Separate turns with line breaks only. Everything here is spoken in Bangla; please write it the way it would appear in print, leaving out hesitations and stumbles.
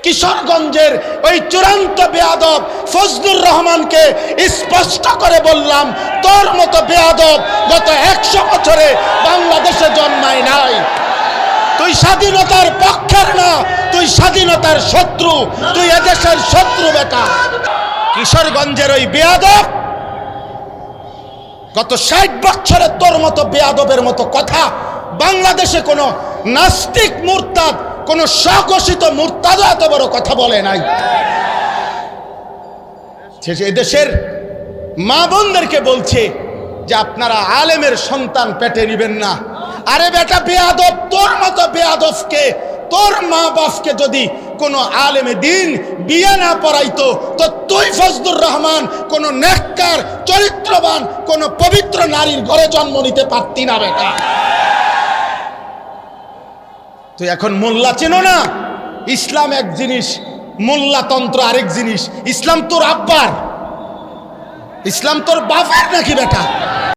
কিশোরগঞ্জের ওই চূড়ান্ত বেয়াদব ফজলুর রহমানকে স্পষ্ট করে বললাম, তোর মতো বেয়াদব গত 100 বছরে বাংলাদেশে জন্মায় নাই। তুই স্বাধীনতার পক্ষের না, তুই স্বাধীনতার শত্রু, তুই এদেশের শত্রু বেটা। কিশোরগঞ্জের ওই বেয়াদব গত 60 বছরে তোর মতো বেয়াদবের মতো কথা বাংলাদেশে কোনো নাস্তিক মুরতাদ, কোন স্বঘোষিত মুরতাদ এত বড় কথা বলে নাই। এদেশের মা বোনদেরকে বলছে যে আপনারা আলেমের সন্তান পেটে নিবেন না। আরে বেটা বেয়াদব, তোর মতো বেয়াদবকে, তোর মা বাপকে যদি কোনো আলেমে দিন বিয়ে না পড়াইতো তো তুই ফজলুর রহমান কোন নেককার চরিত্রবান কোন পবিত্র নারীর ঘরে জন্ম নিতে পারতি না বেটা। তুই এখন মোল্লা চেনো না? ইসলাম এক জিনিস, মোল্লাতন্ত্র আরেক জিনিস। ইসলাম তোর আব্বার, ইসলাম তোর বাবার নাকি বেটা?